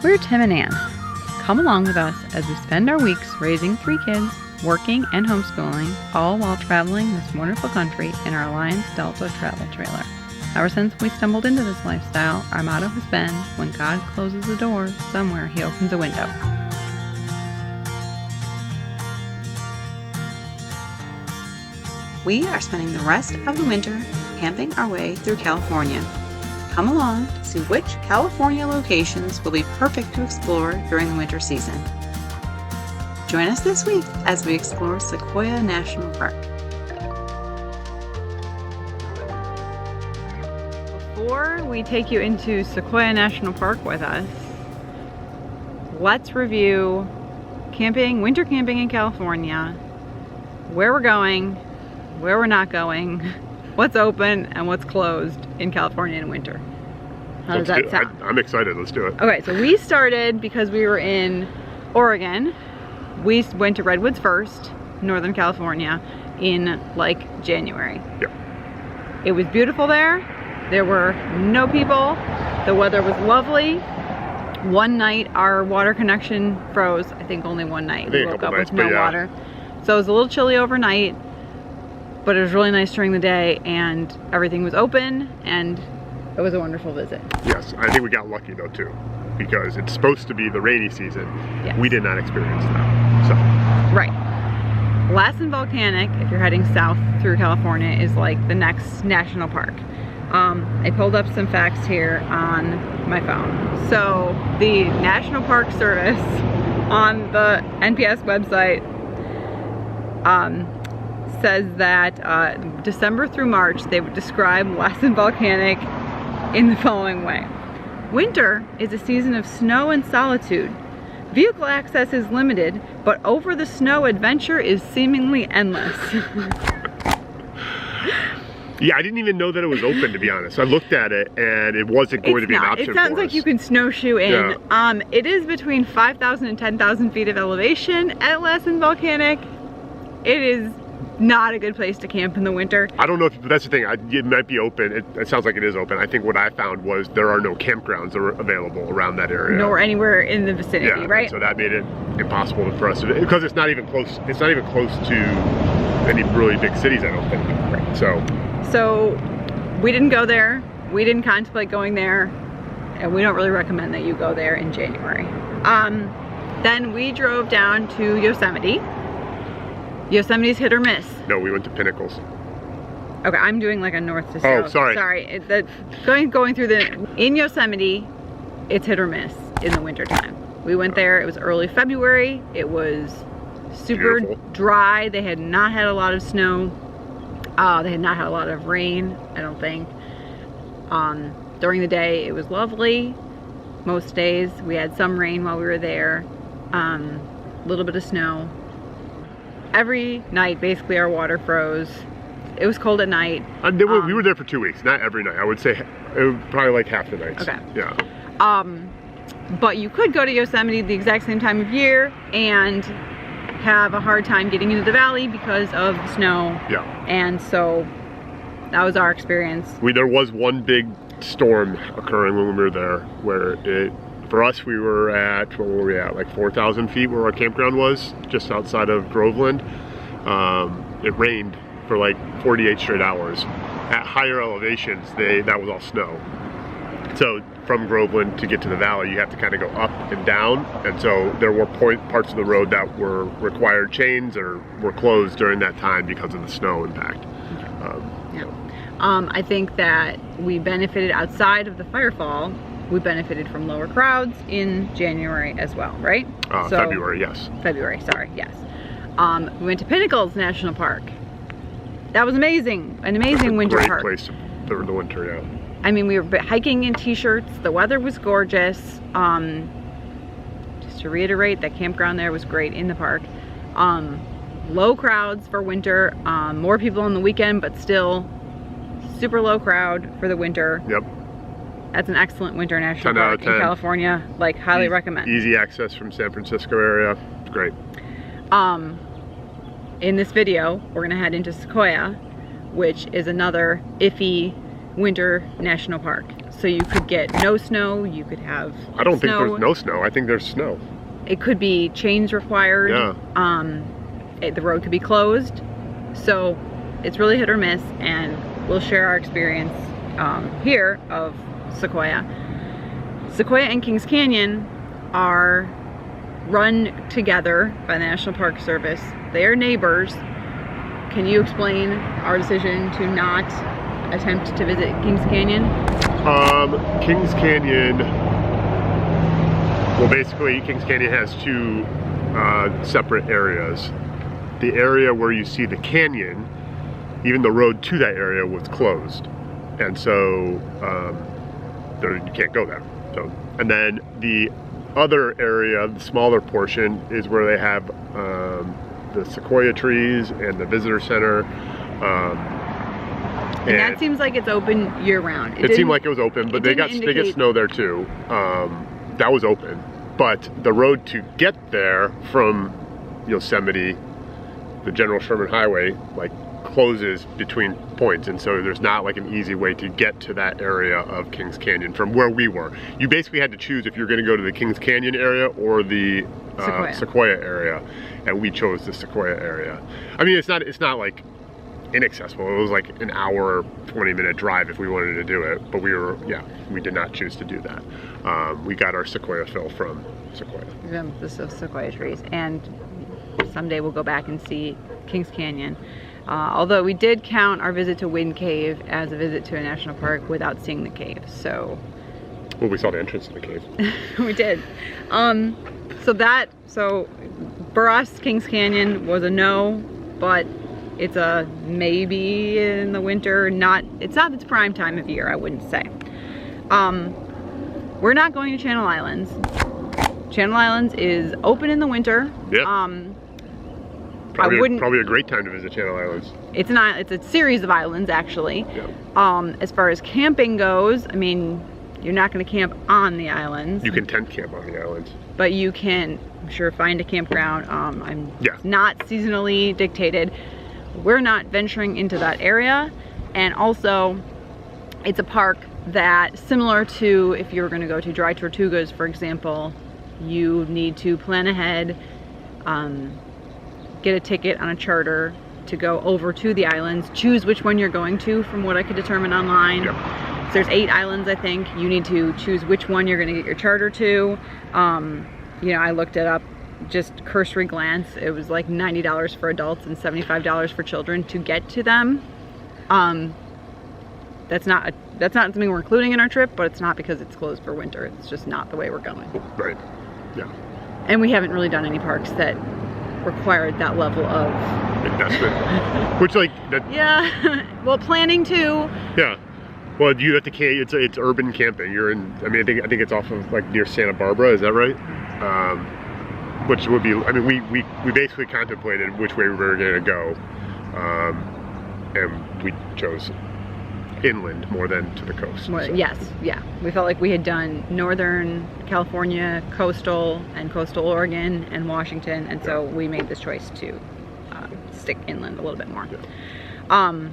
We're Tim and Ann. Come along with us as we spend our weeks raising 3 kids, working and homeschooling, all while traveling this wonderful country in our Alliance Delta travel trailer. Ever since we stumbled into this lifestyle, our motto has been, when God closes a door, somewhere He opens a window. We are spending the rest of the winter camping our way through California. Come along to see which California locations will be perfect to explore during the winter season. Join us this week as we explore Sequoia National Park. Before we take you into Sequoia National Park with us, let's review winter camping in California, where we're going, where we're not going, what's open and what's closed in California in winter. How does that sound? I'm excited, let's do it. Okay, so we started because we were in Oregon. We went to Redwoods first, Northern California, in like January. Yep. It was beautiful there. There were no people. The weather was lovely. One night our water connection froze. I think only one night. We woke up with no water. So it was a little chilly overnight, but it was really nice during the day and everything was open and it was a wonderful visit. Yes, I think we got lucky though too, because it's supposed to be the rainy season. Yes. We did not experience that, so. Right. Lassen Volcanic, if you're heading south through California, is like the next national park. I pulled up some facts here on my phone. So the National Park Service on the NPS website says that December through March, they would describe Lassen Volcanic in the following way. Winter is a season of snow and solitude. Vehicle access is limited, but over the snow adventure is seemingly endless. Yeah, I didn't even know that it was open, to be honest. I looked at it and it wasn't going to be an option for us. It sounds like you can snowshoe in. Yeah. It is between 5,000 and 10,000 feet of elevation at Lassen Volcanic. It is not a good place to camp in the winter. I don't know if that's the thing. It might be open. It sounds like it is open. I think what I found was there are no campgrounds available around that area. Nor anywhere in the vicinity, right? So that made it impossible for us to, because it's not even close. It's not even close to any really big cities, I don't think. Right. So we didn't go there. We didn't contemplate going there, and we don't really recommend that you go there in January. Then we drove down to Yosemite. Yosemite's hit or miss. No, we went to Pinnacles. Okay, I'm doing like a north to south. Oh, sorry. Sorry, going through in Yosemite, it's hit or miss in the winter time. We went there, it was early February. It was super dry. They had not had a lot of snow. They had not had a lot of rain, I don't think. During the day, it was lovely. Most days, we had some rain while we were there. A little bit of snow. Every night, basically, our water froze. It was cold at night. We were there for 2 weeks, not every night. I would say it was probably like half the nights. Okay. Yeah. But you could go to Yosemite the exact same time of year and have a hard time getting into the valley because of the snow. Yeah. And so that was our experience. There was one big storm occurring when we were there, where for us, we were at, what were we at, like 4,000 feet where our campground was, just outside of Groveland. It rained for like 48 straight hours. At higher elevations, that was all snow. So from Groveland to get to the valley, you have to kind of go up and down. And so there were parts of the road that required chains or were closed during that time because of the snow impact. I think that we benefited outside of the firefall. We benefited from lower crowds in January as well, right? February, yes. February, sorry, yes. We went to Pinnacles National Park. That was amazing, an amazing winter park. Great place for the winter, yeah. I mean, we were hiking in t-shirts. The weather was gorgeous. Just to reiterate, that campground there was great in the park. Low crowds for winter. More people on the weekend, but still super low crowd for the winter. Yep. That's an excellent winter national park in California. Like, highly recommend. Easy access from San Francisco area. It's great. In this video, we're gonna head into Sequoia, which is another iffy winter national park. So you could get no snow, you could have I don't think snow. there's no snow. I think there's snow. It could be chains required. Yeah. The road could be closed. So it's really hit or miss, and we'll share our experience here of Sequoia. Sequoia and Kings Canyon are run together by the National Park Service. They are neighbors. Can you explain our decision to not attempt to visit Kings Canyon? Kings Canyon, well, basically Kings Canyon has two separate areas. The area where you see the canyon, even the road to that area was closed, and so you can't go there. So, and then the other area, the smaller portion, is where they have the sequoia trees and the visitor center. And that seems like it's open year round. It seemed like it was open, but they get snow there too. That was open, but the road to get there from Yosemite, the General Sherman Highway, like closes between points, and so there's not like an easy way to get to that area of Kings Canyon from where we were. You basically had to choose if you're going to go to the Kings Canyon area or the Sequoia area, and we chose the Sequoia area. I mean, it's not like inaccessible. It was like an hour, 20-minute drive if we wanted to do it, but we did not choose to do that. We got our Sequoia fill from Sequoia. The Sequoia trees, and someday we'll go back and see Kings Canyon. Although we did count our visit to Wind Cave as a visit to a national park without seeing the cave, so. Well, we saw the entrance to the cave. We did. So for us, Kings Canyon was a no, but it's a maybe in the winter. It's not its prime time of year, I wouldn't say. We're not going to Channel Islands. Channel Islands is open in the winter. Yeah. Probably a great time to visit Channel Islands. It's a series of islands, actually. Yeah. As far as camping goes, I mean, you're not going to camp on the islands. You can tent camp on the islands. But you can, I'm sure, find a campground. Yeah. Not seasonally dictated. We're not venturing into that area. And also, it's a park that, similar to if you were going to go to Dry Tortugas, for example, you need to plan ahead, get a ticket on a charter to go over to the islands, choose which one you're going to from what I could determine online. Yep. So there's 8 islands, I think. You need to choose which one you're going to get your charter to. I looked it up, just cursory glance. It was like $90 for adults and $75 for children to get to them. That's not something we're including in our trip, but it's not because it's closed for winter. It's just not the way we're going. Right. Yeah. And we haven't really done any parks that required that level of investment, which yeah. Well, planning too. Yeah. Well, you have to camp. It's urban camping. You're in. I mean, I think it's off of like near Santa Barbara. Is that right? Which would be. I mean, we basically contemplated which way we were going to go, and we chose inland more than to the coast. Well, so. Yes, yeah. We felt like we had done Northern California, coastal Oregon, and Washington, and so we made this choice to stick inland a little bit more. Yeah.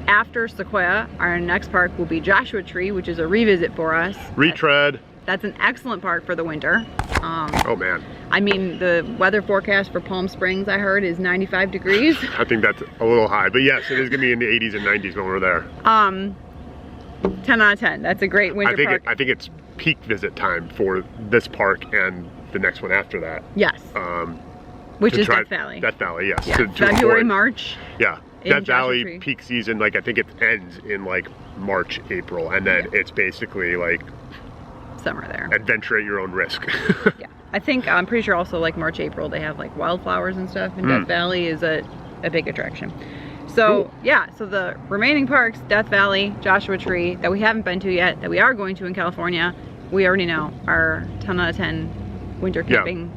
After Sequoia, our next park will be Joshua Tree, which is a revisit for us. Retread. That's an excellent park for the winter. Oh man. I mean, the weather forecast for Palm Springs, I heard, is 95 degrees. I think that's a little high, but yes, it is going to be in the 80s and 90s when we're there. 10 out of 10. That's a great winter park. I think it's peak visit time for this park and the next one after that. Yes. Which is Death Valley. Death Valley, yes. Yeah. February, March. Yeah. Death Valley peak season, like I think it ends in like March, April, and then it's basically like summer there. Adventure at your own risk. Yeah. I'm pretty sure also like March, April, they have like wildflowers and stuff, and Death Valley is a big attraction. So cool. Yeah, so the remaining parks, Death Valley, Joshua Tree, that we haven't been to yet, that we are going to in California, we already know are 10 out of 10 winter camping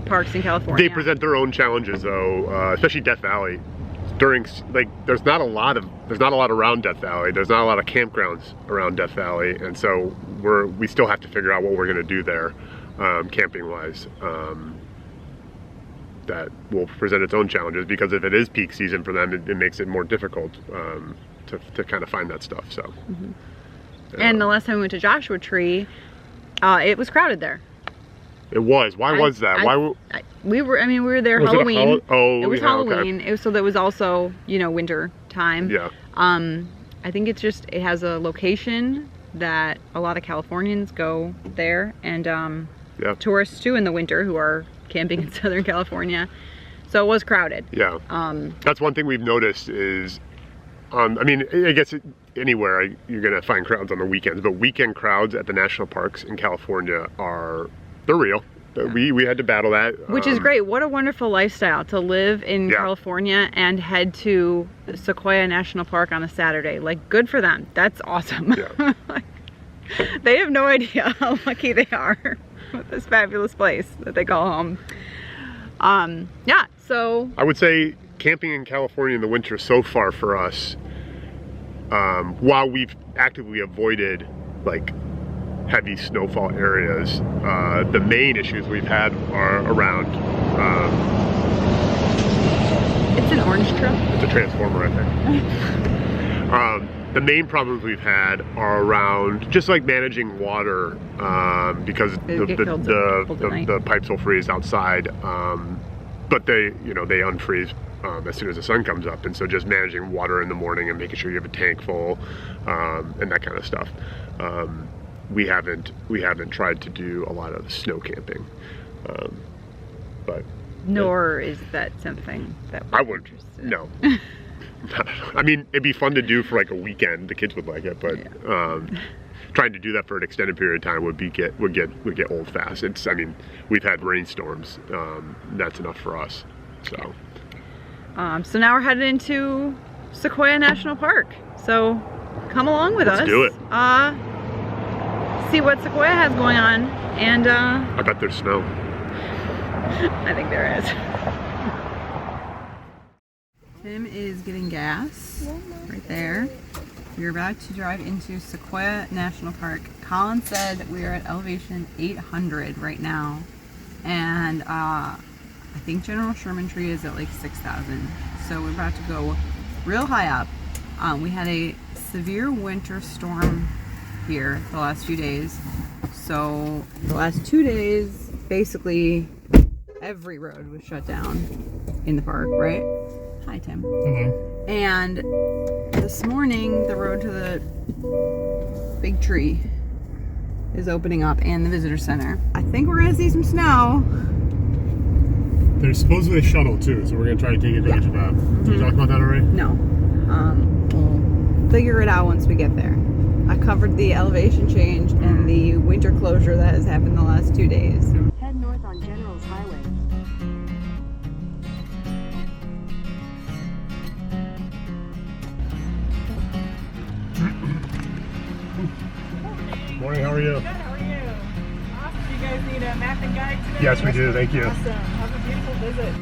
parks in California. They present their own challenges though, especially Death Valley. There's not a lot around Death Valley. There's not a lot of campgrounds around Death Valley, and so we still have to figure out what we're going to do there, camping wise. That will present its own challenges, because if it is peak season for them, it makes it more difficult to kind of find that stuff. So And the last time we went to Joshua Tree, it was crowded there. It was. Why was that? We were there was Halloween. It was Halloween. Okay. It was, so that was also, you know, winter time. Yeah. I think it's just, it has a location that a lot of Californians go there, and tourists too in the winter who are camping in Southern California. So it was crowded. Yeah. That's one thing we've noticed is, I mean, I guess anywhere you're gonna find crowds on the weekends, but weekend crowds at the national parks in California they're real. Yeah. We had to battle that. Which is great. What a wonderful lifestyle to live in California and head to Sequoia National Park on a Saturday. Like, good for them. That's awesome. Yeah. They have no idea how lucky they are with this fabulous place that they call home. Yeah, so I would say camping in California in the winter so far for us, while we've actively avoided like heavy snowfall areas, the main issues we've had are around it's an orange truck. It's a transformer, I think. The main problems we've had are around just like managing water, because the pipes will freeze outside, but they unfreeze as soon as the sun comes up, and so just managing water in the morning and making sure you have a tank full, and that kind of stuff. We haven't tried to do a lot of snow camping, but nor is that something that I would. No. I mean, it'd be fun to do for like a weekend. The kids would like it, but trying to do that for an extended period of time would get old fast. I mean, we've had rainstorms. That's enough for us. So. So now we're headed into Sequoia National Park. So come along with us. Let's do it. See what Sequoia has going on, and I bet there's snow. I think there is. Tim is getting gas right there. We're about to drive into Sequoia National Park. Colin said we are at elevation 800 right now, and I think General Sherman Tree is at like 6,000. So we're about to go real high up. We had a severe winter storm here the last few days. So the last 2 days, basically every road was shut down in the park, right? Hi, Tim. Hello. And this morning, the road to the big tree is opening up, and the visitor center. I think we're gonna see some snow. There's supposedly a shuttle too, so we're gonna try to take advantage of that. Did you talk about that already? No. We'll figure it out once we get there. I covered the elevation change and the winter closure that has happened the last 2 days. Head north on General's Highway. Morning, how are you? Good, how are you? Awesome. Do you guys need a map and guide today? Yes, we do. Thank you. Awesome. Have a beautiful visit.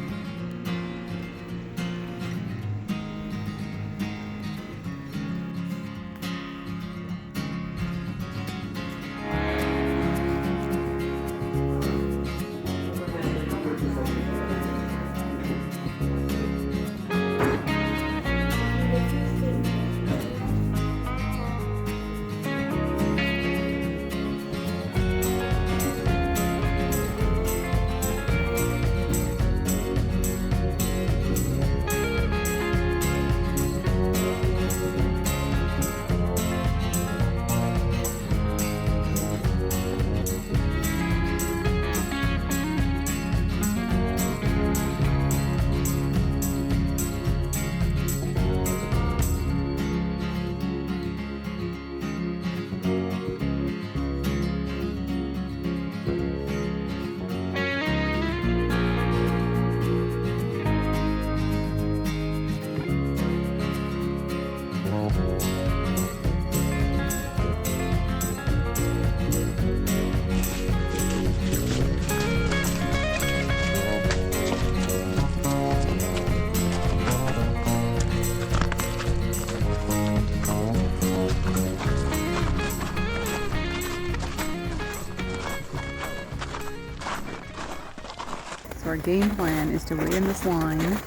Our game plan is to wait in this line,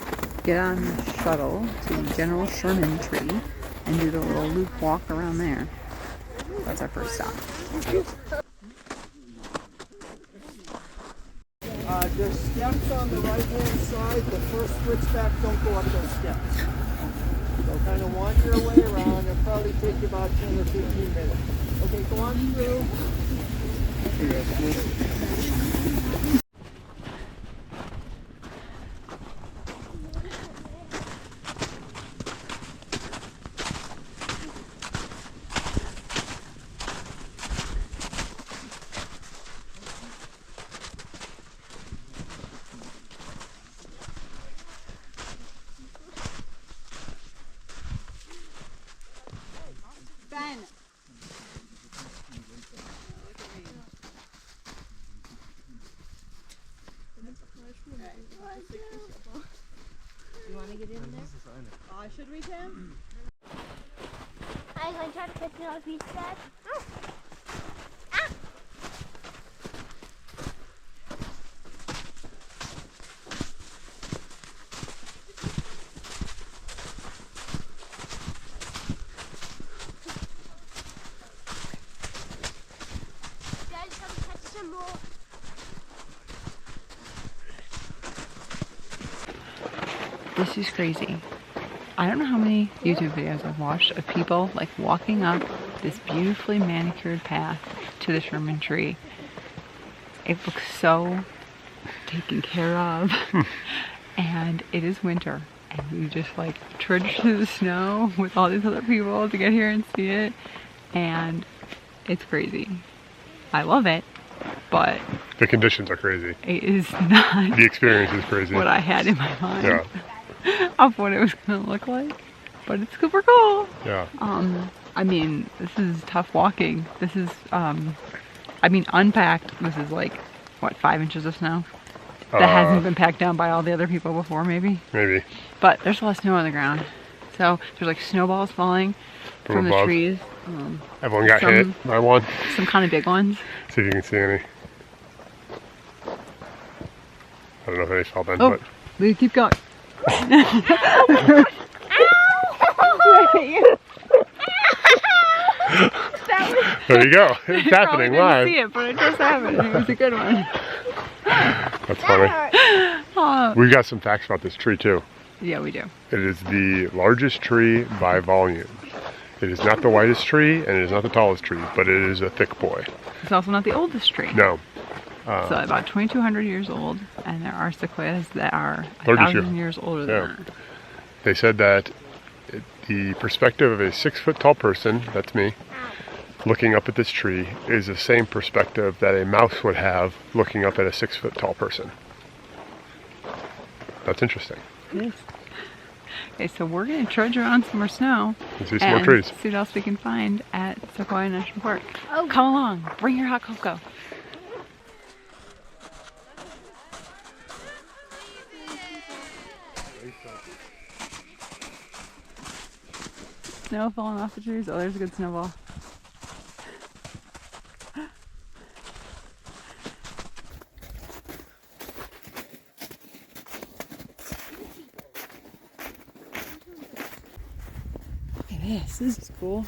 get on the shuttle to General Sherman Tree, and do the little loop walk around there. So That's our first stop. There's steps on the right-hand side. The first switchback, don't go up those steps. So kind of wander your way around. It'll probably take you about 10 or 15 minutes. Okay, go on through. Ben. You want to get in there? Should we, Tim? I'm going to try to catch it off each side. Guys, come catch some more. This is crazy. I don't know how many YouTube videos I've watched of people like walking up this beautifully manicured path to the Sherman tree. It looks so taken care of. And it is winter. And we just like trudge through the snow with all these other people to get here and see it. And it's crazy. I love it, but The conditions are crazy. it is not The experience is crazy. what I had in my mind. Yeah, Of what it was gonna look like, but it's super cool. yeah. I mean, this is tough walking. This is, I mean, unpacked. This is like, what, 5 inches of snow that hasn't been packed down by all the other people before, maybe. Maybe. But there's a lot of snow on the ground, so there's like snowballs falling from the above. trees. Everyone got Some- hit by one. Some kind of big ones. See if you can see any. I don't know if any fell then, Oh, but we keep going. there you go. It's happening Probably live. didn't see it, but it just happened. It was a good one. That's funny. We've got some facts about this tree too. Yeah, we do. It is the largest tree by volume. It is not the whitest tree and it is not the tallest tree, but it is a thick boy. It's also not the oldest tree. No. So about 2,200 years old, and there are sequoias that are 32. 1,000 years older than Yeah. that. They said that the perspective of a 6-foot tall person, that's me, looking up at this tree is the same perspective that a mouse would have looking up at a 6-foot tall person. That's interesting. It is. Okay, so we're going to trudge around some more snow You see some more and trees. see what else we can find at Sequoia National Park. Oh. Come along, bring your hot cocoa. Snow falling off the trees. Oh, there's a good snowball. Look at this. This is cool.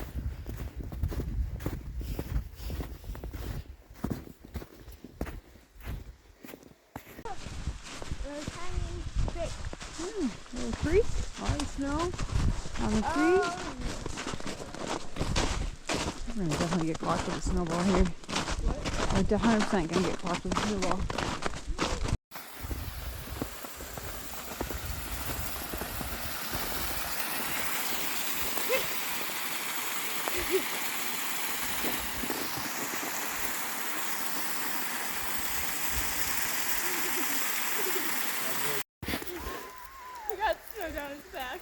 Little creek. A lot of snow on the tree. We're gonna definitely get clocked with a snowball here. We're 100% gonna get clocked with a snowball. He got snow down his back.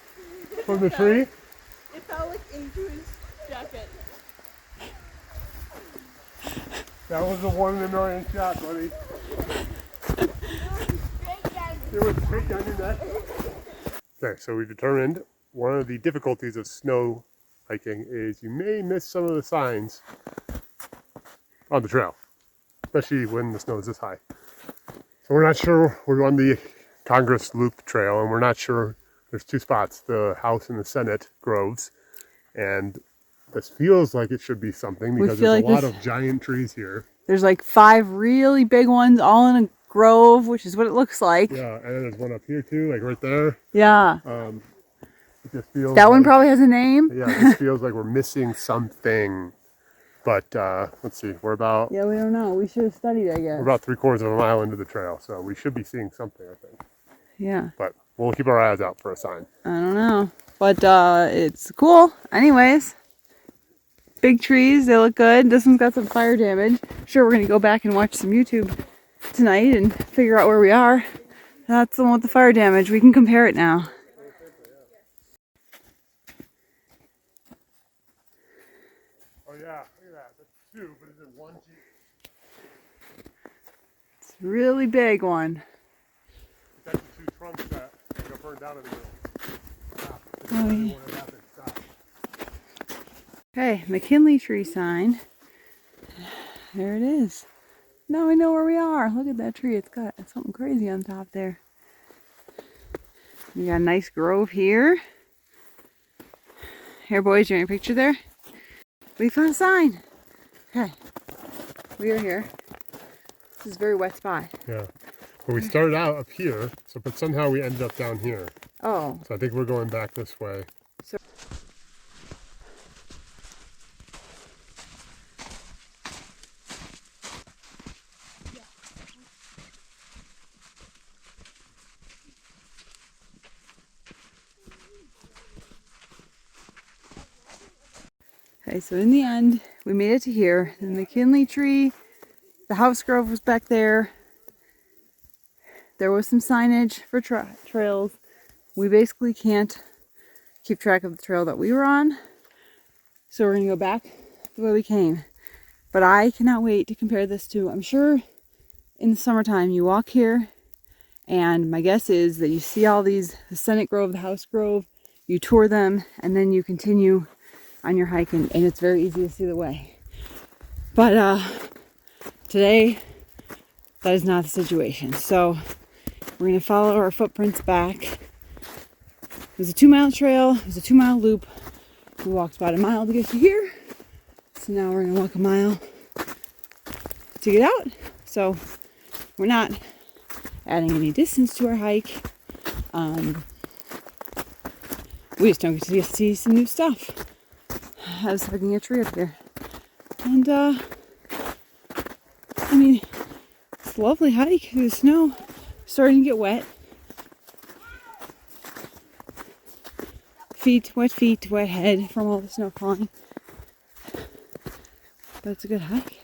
From the tree? It fell like into his jacket. That was a 1 in a million shot, buddy. It was straight down your neck. Okay, so we determined one of the difficulties of snow hiking is you may miss some of the signs on the trail, especially when the snow is this high. So we're not sure. We're on the Congress Loop Trail, and we're not sure. There's 2 spots, the House and the Senate Groves, and This feels like it should be something because feel there's like a lot this- of giant trees here. There's like 5 really big ones all in a grove, which is what it looks like. Yeah, and then there's one up here too, like right there. Yeah. It just feels That one like- probably has a name. Yeah, it just feels like we're missing something. But let's see, we're about Yeah, we don't know. We should have studied, I guess. we're about 3/4 of a mile into the trail, so we should be seeing something, I think. Yeah. But we'll keep our eyes out for a sign. I don't know. But it's cool. Anyways. Big trees, they look good. This one's got some fire damage. Sure, we're gonna go back and watch some YouTube tonight and figure out where we are. That's the one with the fire damage. We can compare it now. Oh yeah, look at that. That's 2, but is it 1 Jeep? It's a really big one. It's actually 2 trunks that got burned down in the middle. Oh, yeah. Okay, McKinley tree sign. There it is. Now we know where we are. Look at that tree. It's got something crazy on top there. We got a nice grove here. Here, boys, you want a picture there? We found a sign. Okay, we are here. This is a very wet spot. Yeah. But we started out up here, but somehow we ended up down here. Oh, So I think we're going back this way. okay, so in the end, we made it to here. The McKinley tree, the house grove was back there. There was some signage for trails. We basically can't keep track of the trail that we were on. So we're gonna go back the way we came. But I cannot wait to compare this to, I'm sure in the summertime you walk here and my guess is that you see all these, the Senate Grove, the House Grove, you tour them and then you continue on your hike and it's very easy to see the way. But today, that is not the situation. So we're gonna follow our footprints back. It was a 2-mile trail, it was a 2-mile loop. We walked about a mile to get to here. So now we're gonna walk a mile to get out. So we're not adding any distance to our hike. We just don't get to see some new stuff. I was looking at a tree up here. And I mean, it's a lovely hike through the snow. Starting to get wet. Feet, wet head from all the snow falling. But it's a good hike.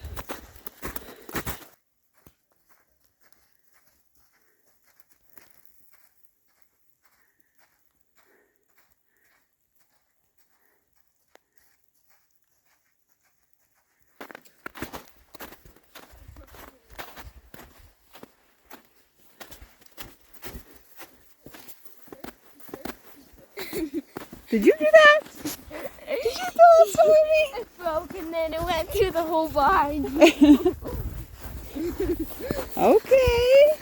Did you do that? Did you throw that stone at me? It broke and then it went through the whole barn. Okay.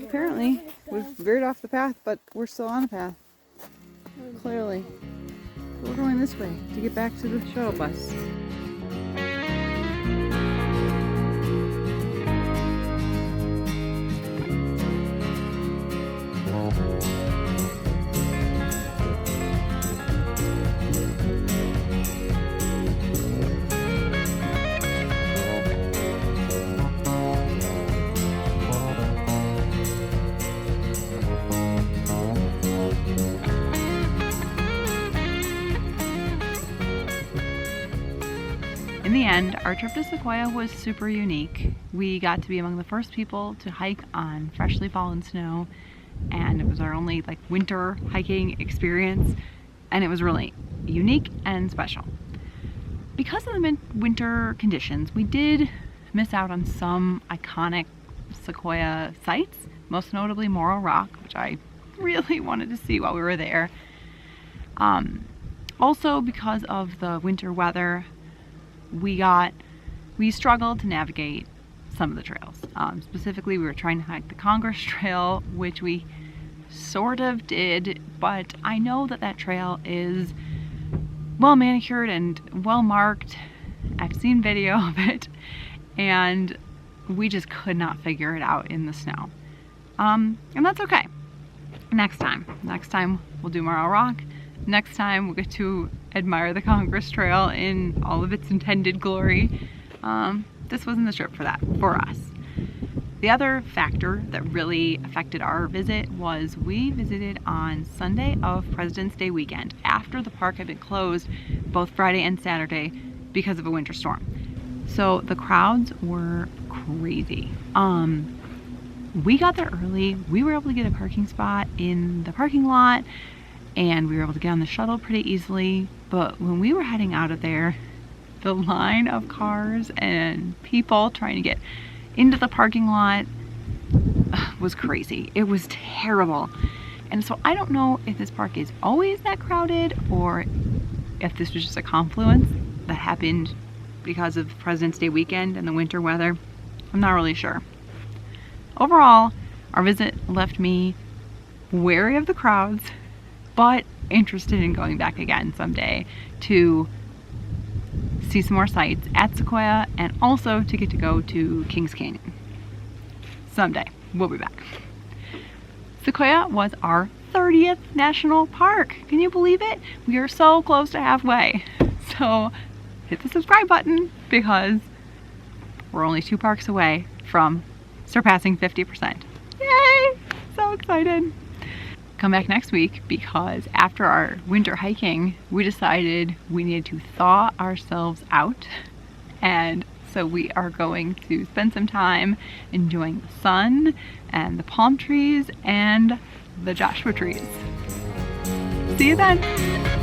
Apparently, we've veered off the path, but we're still on a path. Clearly. But we're going this way to get back to the shuttle bus. In the end, our trip to Sequoia was super unique. We got to be among the first people to hike on freshly fallen snow, and it was our only winter hiking experience, and it was really unique and special. Because of the winter conditions, we did miss out on some iconic Sequoia sites, most notably Morro Rock, which I really wanted to see while we were there. Also, because of the winter weather, we struggled to navigate some of the trails. Specifically, we were trying to hike the Congress Trail, which we sort of did, but I know that that trail is well manicured and well marked. I've seen video of it, and we just could not figure it out in the snow. And that's okay. Next time we'll do Morrow Rock. Next time we'll get to admire the Congress Trail in all of its intended glory. This wasn't the trip for that, for us. The other factor that really affected our visit was we visited on Sunday of President's Day weekend, after the park had been closed both Friday and Saturday because of a winter storm. So the crowds were crazy. We got there early. We were able to get a parking spot in the parking lot, and we were able to get on the shuttle pretty easily. But when we were heading out of there, the line of cars and people trying to get into the parking lot was crazy. It was terrible. And so I don't know if this park is always that crowded or if this was just a confluence that happened because of President's Day weekend and the winter weather. I'm not really sure. Overall, our visit left me wary of the crowds, but interested in going back again someday to see some more sights at Sequoia, and also to get to go to Kings Canyon. Someday, we'll be back. Sequoia was our 30th national park. Can you believe it? We are so close to halfway. So hit the subscribe button, because we're only 2 parks away from surpassing 50%. Yay! So excited. Come back next week, because after our winter hiking, we decided we needed to thaw ourselves out. And so we are going to spend some time enjoying the sun and the palm trees and the Joshua trees. See you then.